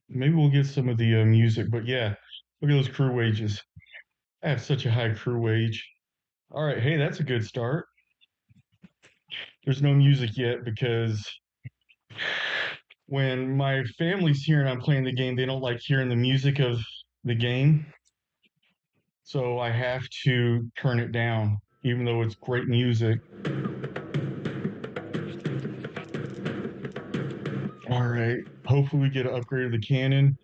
Maybe we'll get some of the music, but yeah, look at those crew wages. I have such a high crew wage. All right, hey, that's a good start. There's no music yet because when my family's here and I'm playing the game, they don't like hearing the music of the game. So I have to turn it down, even though it's great music. All right, hopefully we get an upgrade of the cannon.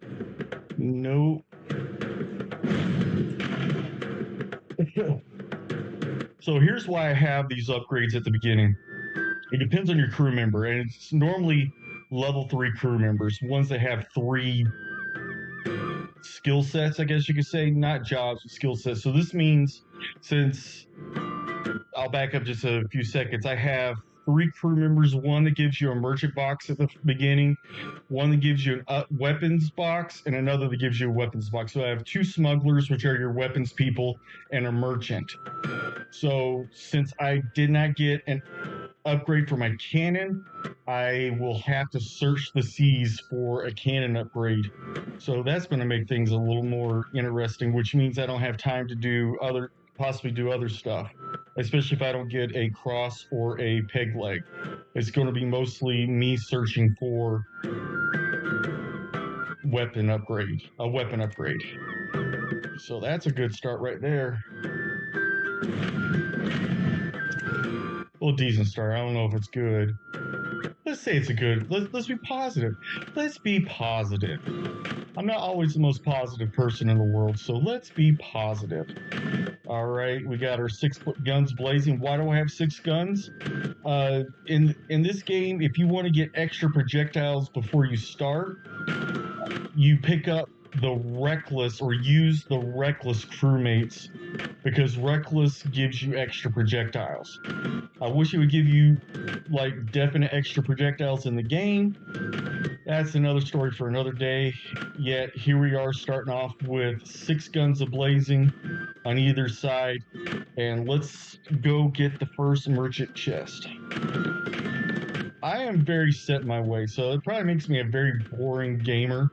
No. So here's why I have these upgrades at the beginning. It depends on your crew member, and it's normally level 3 crew members, ones that have 3 skill sets, I guess you could say, not jobs, but skill sets. So this means, since I'll back up just a few seconds, I have 3 crew members, one that gives you a merchant box at the beginning, one that gives you a weapons box, and another that gives you a weapons box. So I have 2 smugglers, which are your weapons people, and a merchant. So since I did not get an upgrade for my cannon, I will have to search the seas for a cannon upgrade. So that's going to make things a little more interesting, which means I don't have time to possibly do other stuff, especially if I don't get a cross or a peg leg. It's going to be mostly me searching for a weapon upgrade. So that's a good start right there. Well, decent start. I don't know if it's good. Let's say it's a good. Let's be positive. Let's be positive. I'm not always the most positive person in the world, so let's be positive. All right, we got our 6 guns blazing. Why do I have 6 guns? In this game, if you want to get extra projectiles before you start, you pick up the reckless or use the reckless crewmates, because reckless gives you extra projectiles. I wish it would give you like definite extra projectiles in the game. That's another story for another day. Yet here we are starting off with 6 guns ablazing on either side, and let's go get the first merchant chest. I am very set in my way, so it probably makes me a very boring gamer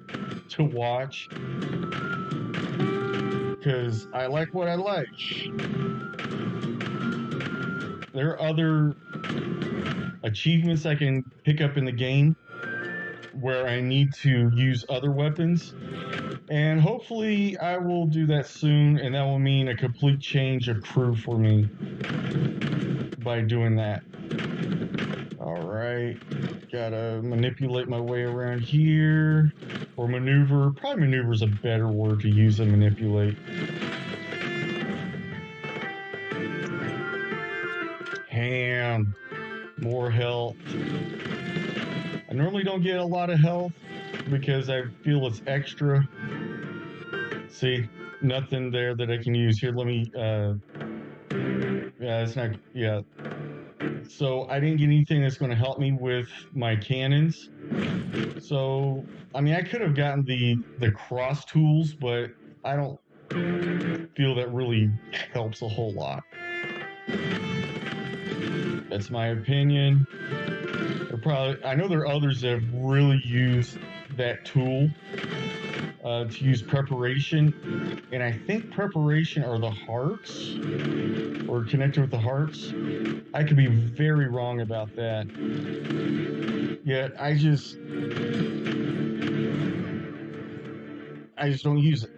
to watch because I like what I like. There are other achievements I can pick up in the game where I need to use other weapons, and hopefully I will do that soon, and that will mean a complete change of crew for me by doing that. All right, gotta manipulate my way around here, or maneuver. Probably maneuver is a better word to use than manipulate. Ham, more health. I normally don't get a lot of health because I feel it's extra. See, nothing there that I can use. Here, let me, yeah, it's not, yeah. So I didn't get anything that's going to help me with my cannons. So, I mean, I could have gotten the cross tools, but I don't feel that really helps a whole lot. That's my opinion. I know there are others that have really used that tool to use preparation, and I think preparation are the hearts or connected with the hearts. I could be very wrong about that. Yet I just don't use it.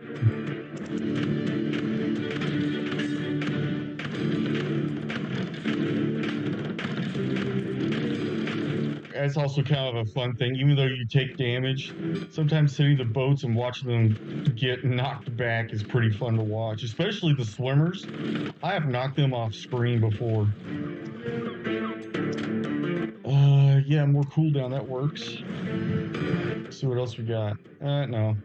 That's also kind of a fun thing. Even though you take damage, sometimes sitting the boats and watching them get knocked back is pretty fun to watch, especially the swimmers. I have knocked them off screen before. Yeah, more cooldown, that works. Let's see what else we got. No.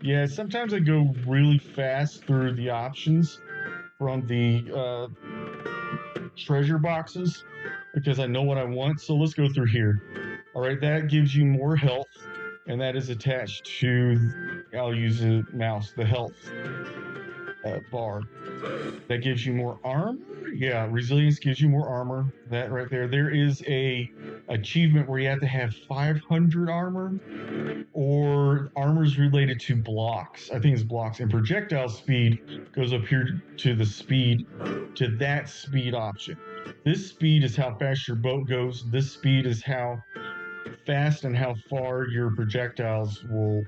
Yeah, sometimes I go really fast through the options from the treasure boxes because I know what I want. So let's go through here. All right, that gives you more health, and that is attached to, I'll use a mouse, the health bar. That gives you more armor. Yeah, resilience gives you more armor. That right there. There is a achievement where you have to have 500 armor, or armor's related to blocks. I think it's blocks. And projectile speed goes up here to the speed, to that speed option. This speed is how fast your boat goes. This speed is how fast and how far your projectiles will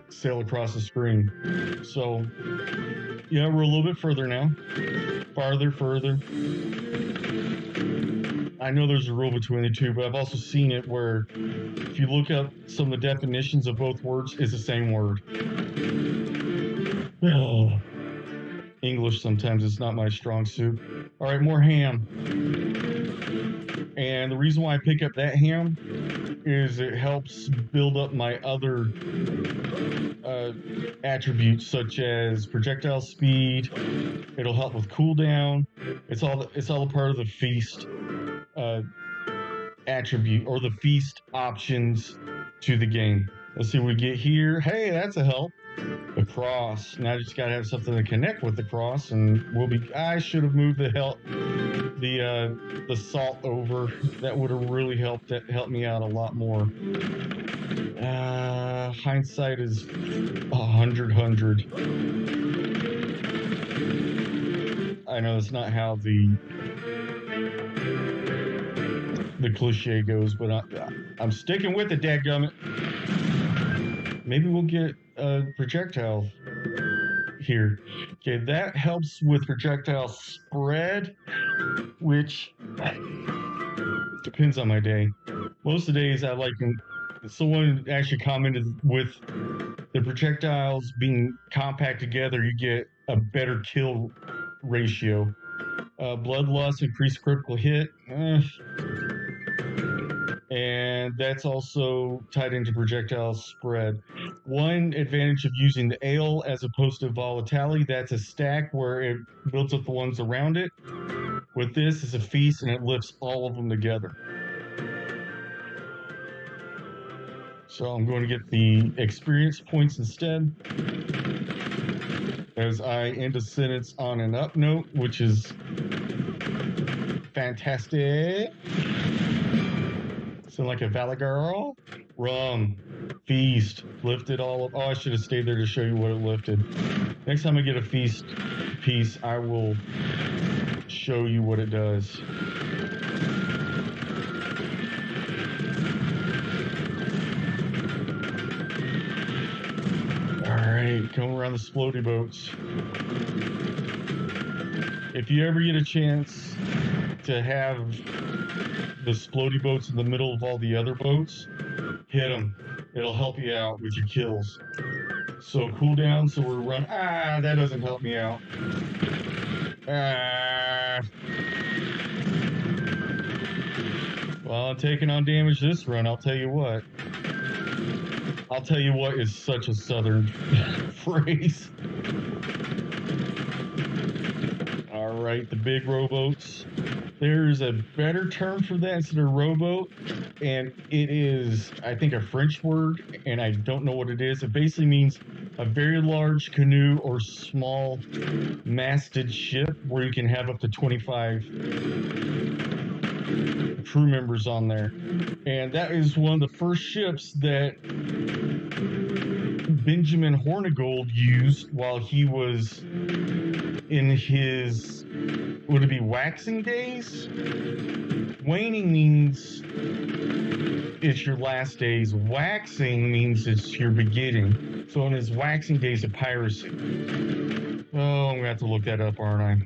sail across the screen. So, yeah, we're a little bit further now. Farther, further. I know there's a rule between the two, but I've also seen it where if you look up some of the definitions of both words, it's the same word. Oh, English sometimes is not my strong suit. All right, more ham. And the reason why I pick up that ham is it helps build up my other attributes, such as projectile speed. It'll help with cooldown. It's all a part of the feast attribute, or the feast options to the game. Let's see what we get here. Hey, that's a help. The cross. Now I just gotta have something to connect with the cross, and we'll be. I should have moved the salt over. That would have really helped me out a lot more. Hindsight is 100. I know it's not how the cliche goes, but I'm sticking with it, dadgummit. Maybe we'll get a projectile here. Okay, that helps with projectile spread, which depends on my day. Most of the days I like them. Someone actually commented with the projectiles being compact together, you get a better kill ratio. Bloodlust, increased critical hit. And that's also tied into projectile spread. One advantage of using the ale as opposed to volatility, that's a stack where it builds up the ones around it. With this, it's a feast and it lifts all of them together. So I'm going to get the experience points instead, as I end a sentence on an up note, which is fantastic. So like a Valley Girl. Rum. Feast. Lifted all of. Oh, I should have stayed there to show you what it lifted. Next time I get a feast piece, I will show you what it does. Alright, going around the splody boats. If you ever get a chance to have the splody boats in the middle of all the other boats, hit them. It'll help you out with your kills. So cooldown, so we're running. That doesn't help me out. Well, I'm taking on damage this run, I'll tell you what. I'll tell you what is such a southern phrase. All right, the big rowboats. There's a better term for that instead of rowboat, and it is, I think, a French word, and I don't know what it is. It basically means a very large canoe or small masted ship where you can have up to 25 crew members on there. And that is one of the first ships that Benjamin Hornigold used while he was in his, would it be waxing days? Waning means it's your last days. Waxing means it's your beginning. So in his waxing days of piracy. Oh, I'm going to have to look that up, aren't I?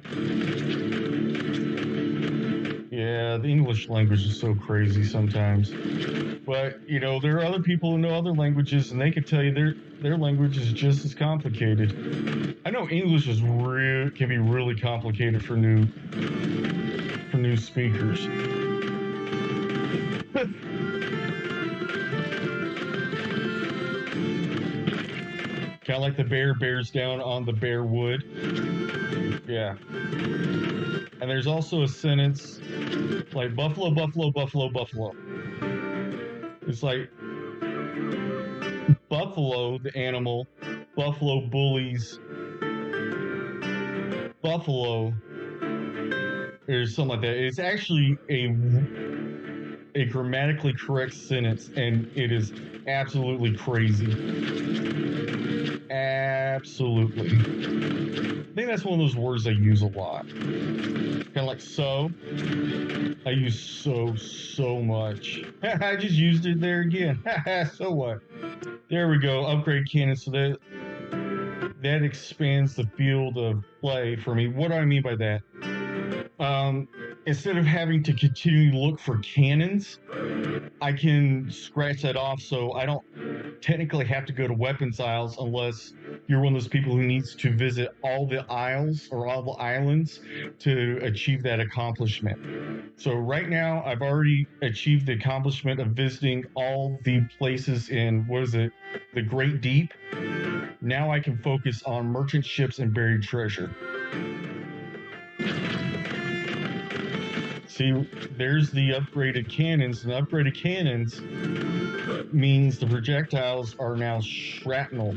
Yeah, the English language is so crazy sometimes. But, you know, there are other people who know other languages, and they can tell you their language is just as complicated. I know English is can be really complicated for new speakers. Kind of like the bear bears down on the bare wood. Yeah. And there's also a sentence like buffalo, buffalo, buffalo, buffalo. It's like buffalo, the animal, buffalo bullies buffalo, or something like that. It's actually a grammatically correct sentence, and it is absolutely crazy. Absolutely. I think that's one of those words I use a lot. Kind of like so. I use so much. I just used it there again. So what? There we go. Upgrade cannon. So that expands the field of play for me. What do I mean by that? Instead of having to continue to look for cannons, I can scratch that off, so I don't technically have to go to weapons aisles unless you're one of those people who needs to visit all the aisles or all the islands to achieve that accomplishment. So right now, I've already achieved the accomplishment of visiting all the places in, what is it, the Great Deep. Now I can focus on merchant ships and buried treasure. See, there's the upgraded cannons, and upgraded cannons means the projectiles are now shrapnel,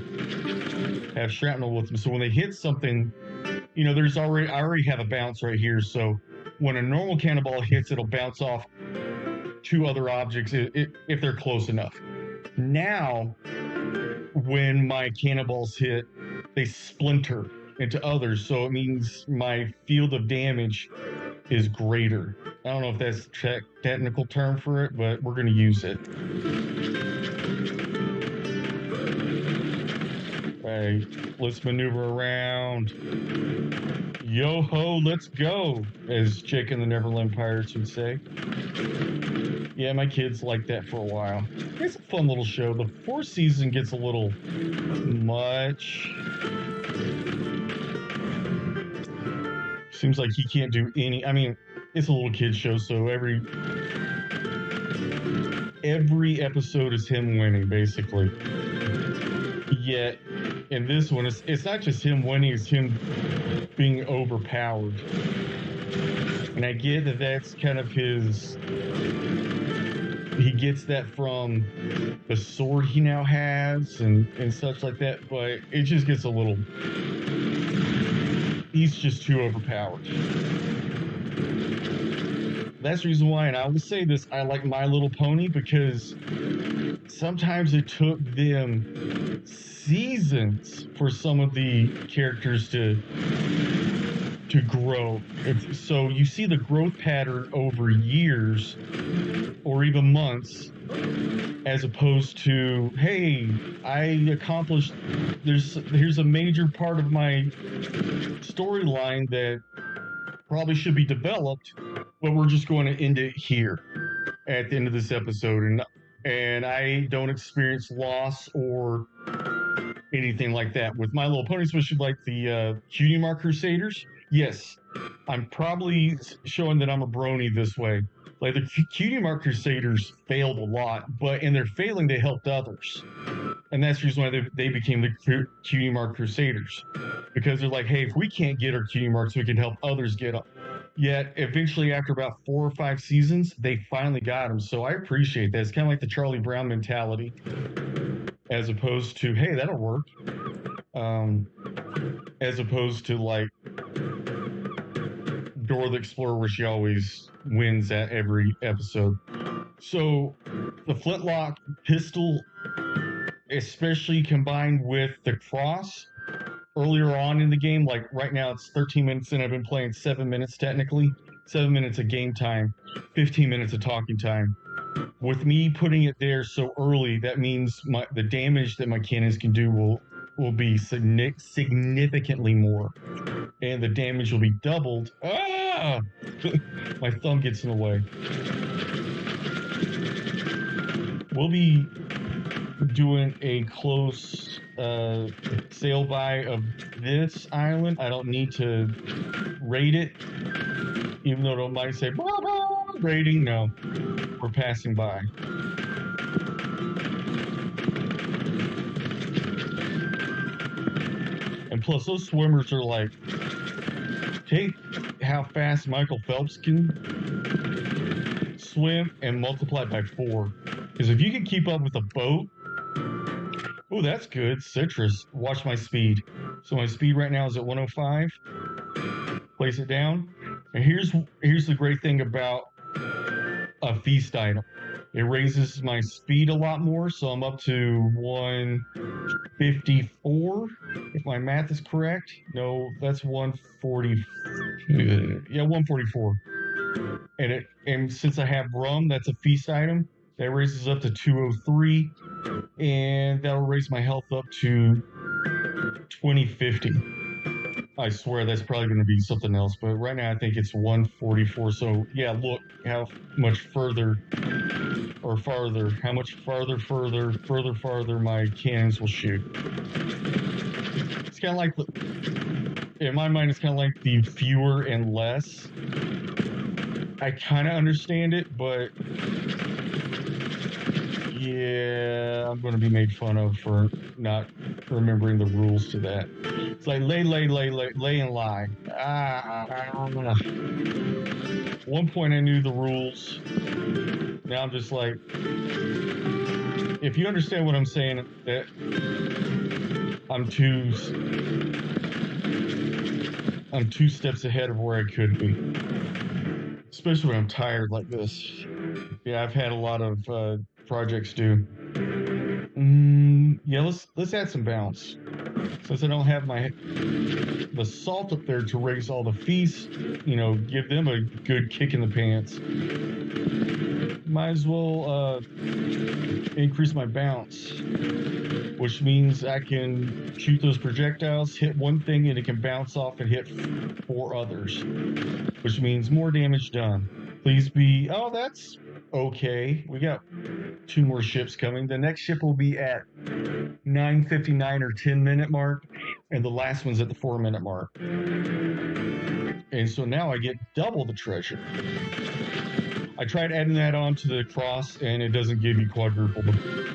have shrapnel with them. So when they hit something, I already have a bounce right here. So when a normal cannonball hits, it'll bounce off two other objects if they're close enough. Now, when my cannonballs hit, they splinter into others. So it means my field of damage is greater. I don't know if that's a technical term for it, but we're going to use it. All right, let's maneuver around. Yo ho, let's go, as Jake and the Neverland Pirates would say. Yeah, my kids liked that for a while. It's a fun little show. The fourth season gets a little much. Seems like he can't do any. I mean, it's a little kid show, so every episode is him winning, basically. Yet in this one, it's not just him winning; it's him being overpowered. And I get that that's kind of his. He gets that from the sword he now has and such like that, but it just gets a little. He's just too overpowered. That's the reason why, and I will say this, I like My Little Pony because sometimes it took them seasons for some of the characters to grow. So you see the growth pattern over years or even months, as opposed to, hey, I accomplished, here's a major part of my storyline that probably should be developed, but we're just going to end it here at the end of this episode, and I don't experience loss or anything like that. With My Little Pony, especially like the Cutie Mark Crusaders, yes, I'm probably showing that I'm a brony this way. Like the Cutie Mark Crusaders failed a lot, but in their failing, they helped others. And that's the reason why they became the Cutie Mark Crusaders. Because they're like, hey, if we can't get our Cutie Marks, we can help others get them. Yet, eventually, after about 4 or 5 seasons, they finally got them. So I appreciate that. It's kind of like the Charlie Brown mentality, as opposed to, hey, that'll work. As opposed to, like, Dora the Explorer, where she always wins at every episode. So the flintlock pistol, especially combined with the cross earlier on in the game, like right now it's 13 minutes and I've been playing 7 minutes technically. 7 minutes of game time, 15 minutes of talking time. With me putting it there so early, that means the damage that my cannons can do will be significantly more. And the damage will be doubled. Ah! My thumb gets in the way. We'll be doing a close sail by of this island. I don't need to rate it, even though it might say blah, blah, rating. No, we're passing by. And plus, those swimmers are like, take how fast Michael Phelps can swim and multiply it by 4. Because if you can keep up with a boat, oh, that's good. Citrus. Watch my speed. So my speed right now is at 105. Place it down. And here's the great thing about a feast item. It raises my speed a lot more, so I'm up to 154, if my math is correct. No, that's 140. Yeah, 144. And since I have rum, that's a feast item. That raises up to 203, and that'll raise my health up to 2050. I swear that's probably going to be something else, but right now I think it's 144. So yeah, look how much further or farther, how much farther my cannons will shoot. It's kind of like, in my mind, it's kind of like the fewer and less. I kind of understand it, but yeah, I'm going to be made fun of for not remembering the rules to that. It's like lay and lie. One point I knew the rules. Now I'm just like, if you understand what I'm saying, that I'm two steps ahead of where I could be. Especially when I'm tired like this. Yeah, I've had a lot of projects due. Yeah, let's add some bounce. Since I don't have the salt up there to raise all the feasts, give them a good kick in the pants. Might as well increase my bounce, which means I can shoot those projectiles, hit one thing, and it can bounce off and hit 4 others, which means more damage done. Please be... Oh, that's okay. We got 2 more ships coming. The next ship will be at 9:59 or 10-minute mark, and the last one's at the 4-minute mark. And so now I get double the treasure. I tried adding that on to the cross, and it doesn't give you quadruple the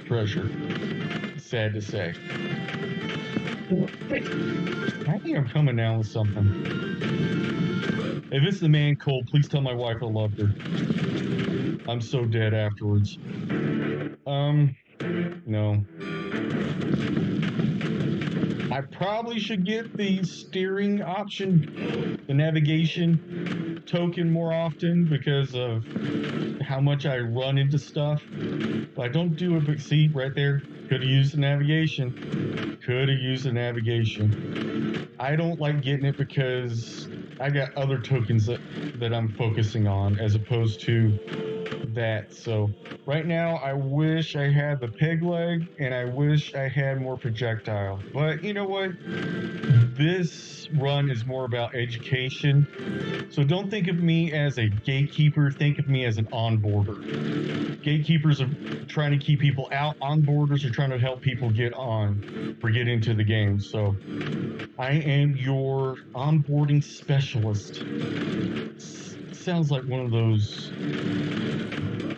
treasure. Sad to say. I think I'm coming down with something. If it's the man cold, please tell my wife I loved her. I'm so dead afterwards. No. I probably should get the steering option, the navigation token more often because of how much I run into stuff. But I don't do it, but see, right there, could have used the navigation. I don't like getting it because I got other tokens that I'm focusing on as opposed to that. So right now I wish I had the peg leg and I wish I had more projectile, but you know what, this run is more about education, so don't think of me as a gatekeeper, think of me as an onboarder. Gatekeepers are trying to keep people out, onboarders are trying to help people get on or get into the game. So I am your onboarding specialist. Sounds like one of those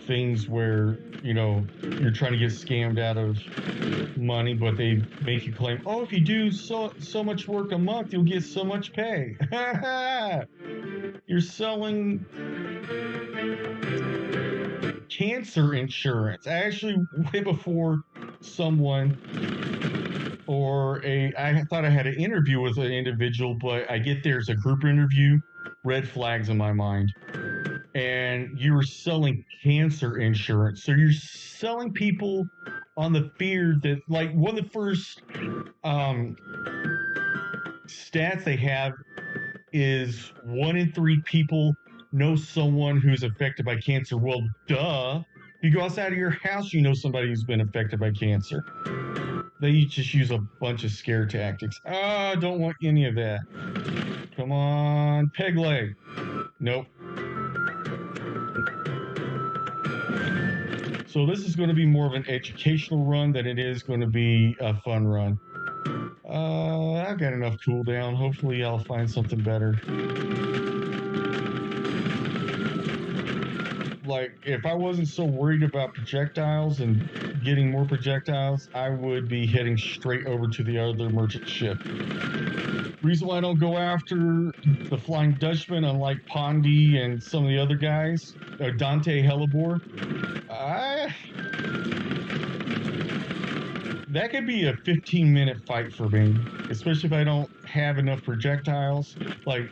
things where you're trying to get scammed out of money, but they make you claim, oh, if you do so much work a month, you'll get so much pay. You're selling cancer insurance. I actually way before someone I thought I had an interview with an individual, but I get there, it's a group interview, red flags in my mind. And you were selling cancer insurance. So you're selling people on the fear that, like, one of the first stats they have is 1 in 3 people know someone who's affected by cancer. Well, duh. You go outside of your house, you know somebody who's been affected by cancer. They just use a bunch of scare tactics. I don't want any of that. Come on, peg leg. Nope. So this is going to be more of an educational run than it is going to be a fun run. I've got enough cooldown. Hopefully I'll find something better. Like, if I wasn't so worried about projectiles and getting more projectiles, I would be heading straight over to the other merchant ship. Reason why I don't go after the Flying Dutchman, unlike Pondy and some of the other guys, Dante Hellebore, that could be a 15-minute fight for me, especially if I don't have enough projectiles. Like,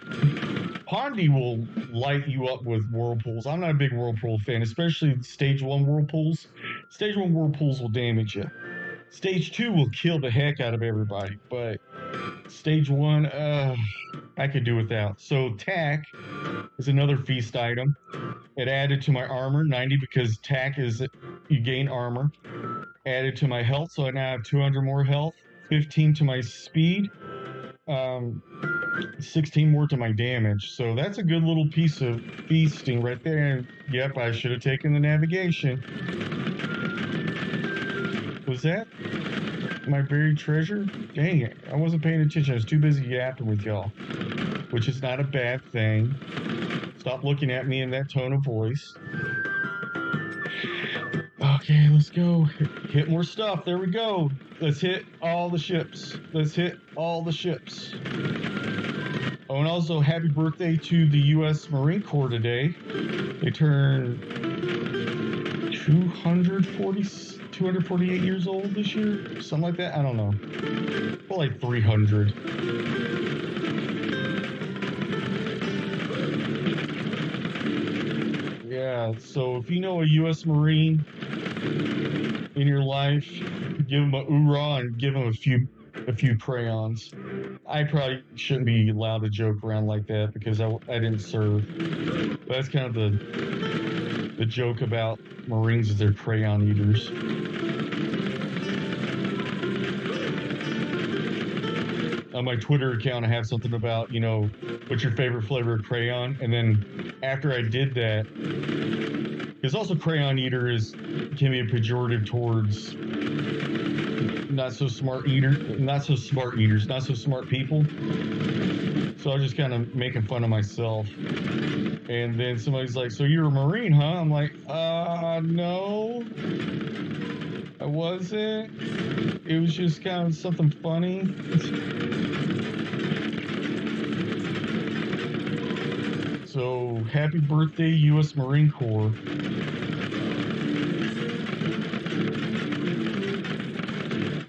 Pondy will light you up with whirlpools. I'm not a big whirlpool fan, especially stage 1 whirlpools. Stage 1 whirlpools will damage you. Stage 2 will kill the heck out of everybody, but stage 1, I could do without. So tack is another feast item. It added to my armor, 90, because tack is you gain armor. Added to my health, so I now have 200 more health. 15 to my speed. 16 more to my damage. So that's a good little piece of feasting right there. And yep, I should have taken the navigation. Was that my buried treasure? Dang it. I wasn't paying attention. I was too busy yapping with y'all, which is not a bad thing. Stop looking at me in that tone of voice. Okay, let's go. Hit more stuff. There we go. Let's hit all the ships. Let's hit all the ships. Oh, and also happy birthday to the U.S. Marine Corps today. They turned 248 years old this year. Something like that. I don't know. Well, like 300. Yeah, so if you know a U.S. Marine in your life, give them a hoorah and give them a few crayons. I probably shouldn't be allowed to joke around like that because I didn't serve. But that's kind of the joke about Marines is they're crayon eaters. On my Twitter account, I have something about, what's your favorite flavor of crayon? And then after I did that, because also crayon eater can be a pejorative towards not so smart eaters, not so smart people. So I was just kind of making fun of myself. And then somebody's like, so you're a Marine, huh? I'm like, no, I wasn't. It was just kind of something funny. So happy birthday, U.S. Marine Corps.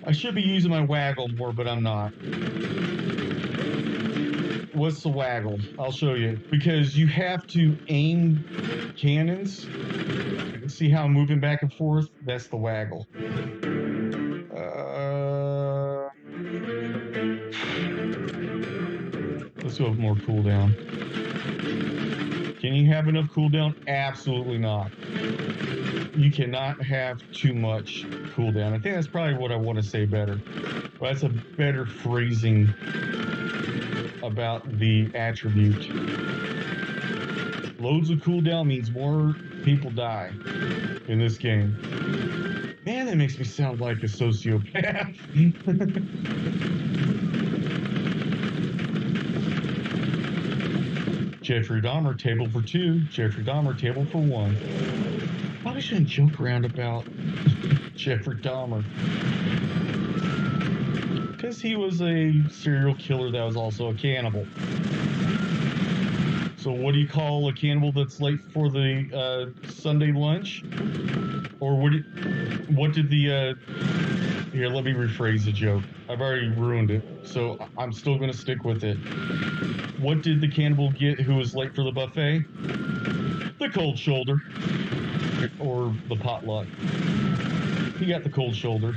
I should be using my waggle more, but I'm not. What's the waggle? I'll show you. Because you have to aim cannons. See how I'm moving back and forth? That's the waggle. Let's go with more cooldown. Can you have enough cooldown? Absolutely not. You cannot have too much cooldown. I think that's probably what I want to say better. But that's a better phrasing about the attribute. Loads of cooldown means more people die in this game. Man, that makes me sound like a sociopath. Jeffrey Dahmer, table for 2. Jeffrey Dahmer, table for 1. Probably shouldn't joke around about Jeffrey Dahmer. Because he was a serial killer that was also a cannibal. So what do you call a cannibal that's late for the Sunday lunch? Or what did the... Here, let me rephrase the joke. I've already ruined it, so I'm still going to stick with it. What did the cannibal get who was late for the buffet? The cold shoulder. Or the potluck. He got the cold shoulder.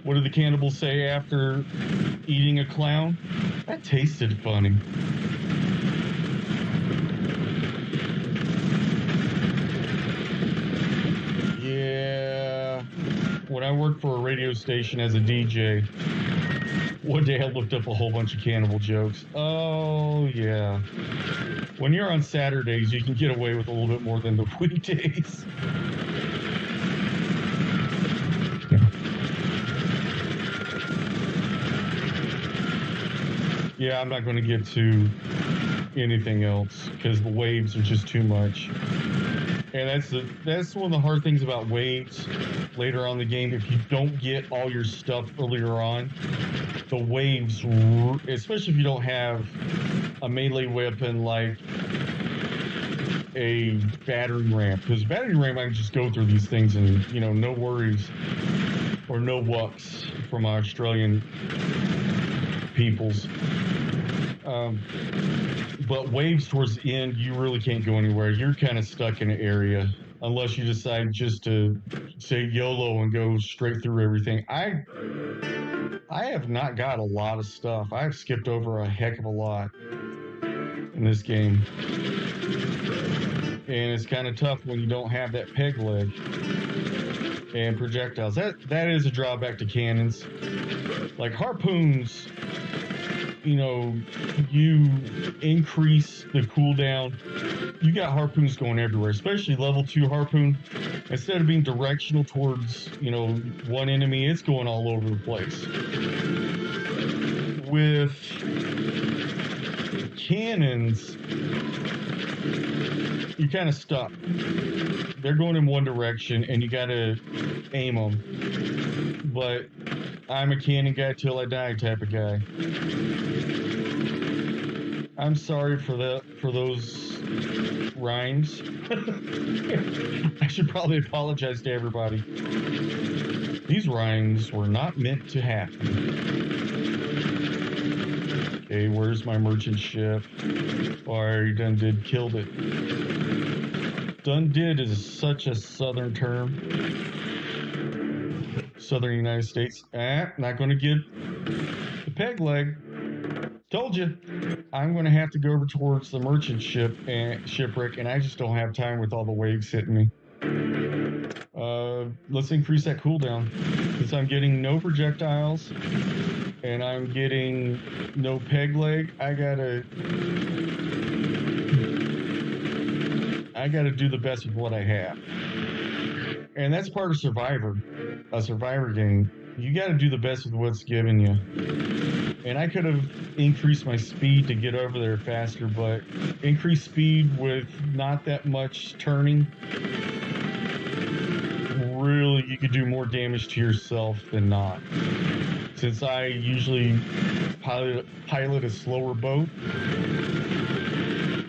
What did the cannibal say after eating a clown? That tasted funny. Yeah. When I worked for a radio station as a DJ, one day I looked up a whole bunch of cannibal jokes. Oh, yeah. When you're on Saturdays, you can get away with a little bit more than the weekdays. Yeah, I'm not going to get to anything else because the waves are just too much. And that's one of the hard things about waves later on in the game. If you don't get all your stuff earlier on, the waves, especially if you don't have a melee weapon like a battering ram, because battering ram, I can just go through these things and, no worries. or no wucks from our Australian peoples. But waves towards the end, you really can't go anywhere. You're kind of stuck in an area unless you decide just to say YOLO and go straight through everything. I have not got a lot of stuff. I've skipped over a heck of a lot in this game. And it's kind of tough when you don't have that peg leg and projectiles. That is a drawback to cannons. Like harpoons, you increase the cooldown. You got harpoons going everywhere, especially level 2 harpoon. Instead of being directional towards, one enemy, it's going all over the place. With cannons, you're kind of stuck. They're going in one direction and you gotta aim them. But I'm a cannon guy till I die type of guy. I'm sorry for those rhymes. I should probably apologize to everybody. These rhymes were not meant to happen. Okay, where's my merchant ship? Oh, I already done did killed it. Done did is such a southern term. Southern United States. Not going to get the peg leg. Told you. I'm going to have to go over towards the merchant ship and shipwreck, and I just don't have time with all the waves hitting me. Let's increase that cooldown. Since I'm getting no projectiles and I'm getting no peg leg, I gotta do the best with what I have. And that's part of a survivor game. You got to do the best with what's given you. And I could have increased my speed to get over there faster, but increased speed with not that much turning, really, you could do more damage to yourself than not. Since I usually pilot a slower boat,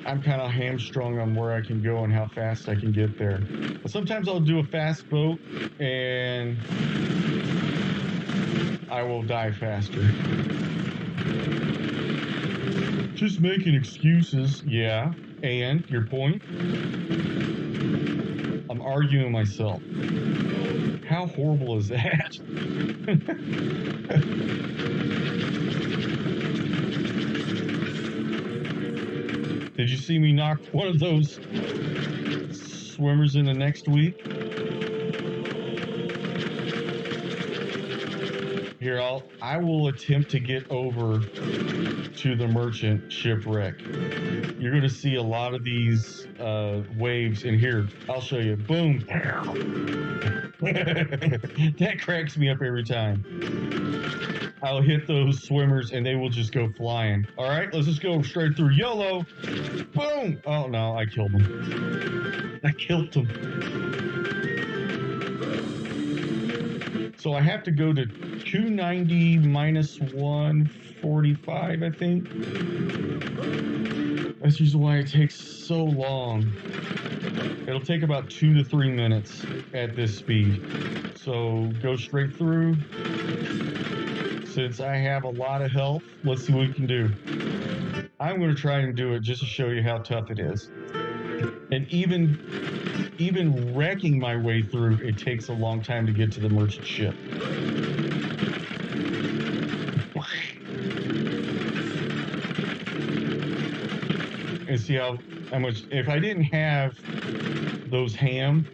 I'm kind of hamstrung on where I can go and how fast I can get there. But sometimes I'll do a fast boat and I will die faster. Just making excuses, yeah. And your point? I'm arguing myself. How horrible is that? Did you see me knock one of those swimmers in the next week? Here, I will attempt to get over to the merchant shipwreck. You're going to see a lot of these waves in here. I'll show you. Boom. That cracks me up every time. I'll hit those swimmers and they will just go flying. All right, let's just go straight through. YOLO. Boom. Oh, no, I killed him. I killed him. So I have to go to 290 minus 145, I think. That's usually why it takes so long. It'll take about 2 to 3 minutes at this speed. So go straight through. Since I have a lot of health, let's see what we can do. I'm going to try and do it just to show you how tough it is. And even wrecking my way through, it takes a long time to get to the merchant ship. And see how much, if I didn't have those ham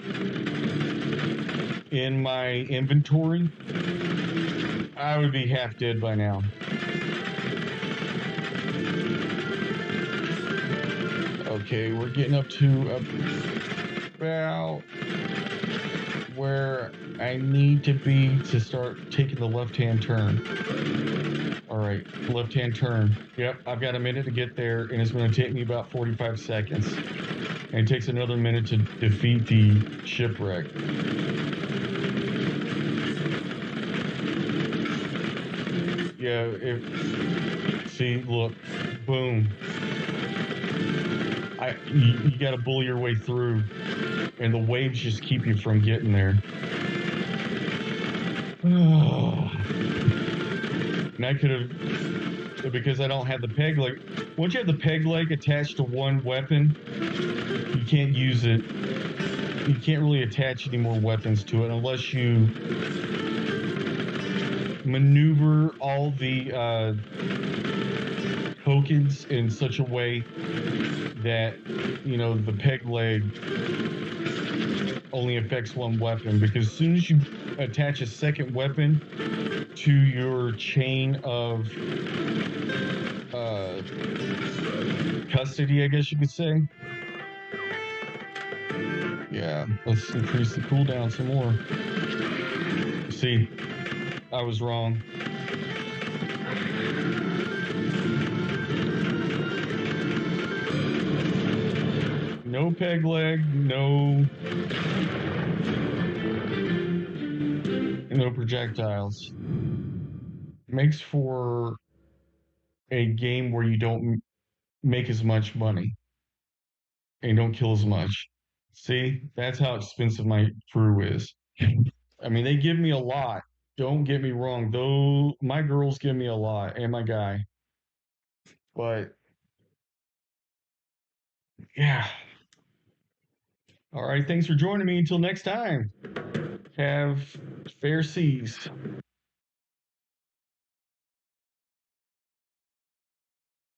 in my inventory, I would be half dead by now. Okay, we're getting up to about where I need to be to start taking the left-hand turn. All right, left-hand turn. Yep, I've got a minute to get there, and it's going to take me about 45 seconds. And it takes another minute to defeat the shipwreck. Yeah, see, look, boom. You got to bully your way through, and the waves just keep you from getting there. And I could have, because I don't have the peg leg. Once you have the peg leg attached to one weapon, you can't use it. You can't really attach any more weapons to it unless you maneuver all the tokens in such a way that, you know, the peg leg only affects one weapon. Because as soon as you attach a second weapon to your chain of custody, I guess you could say. Yeah, let's increase the cooldown some more. See, I was wrong. No peg leg, no projectiles. Makes for a game where you don't make as much money and don't kill as much. See, that's how expensive my crew is. I mean, they give me a lot. Don't get me wrong, though my girls give me a lot and my guy. But yeah. All right, thanks for joining me. Until next time, have fair seas.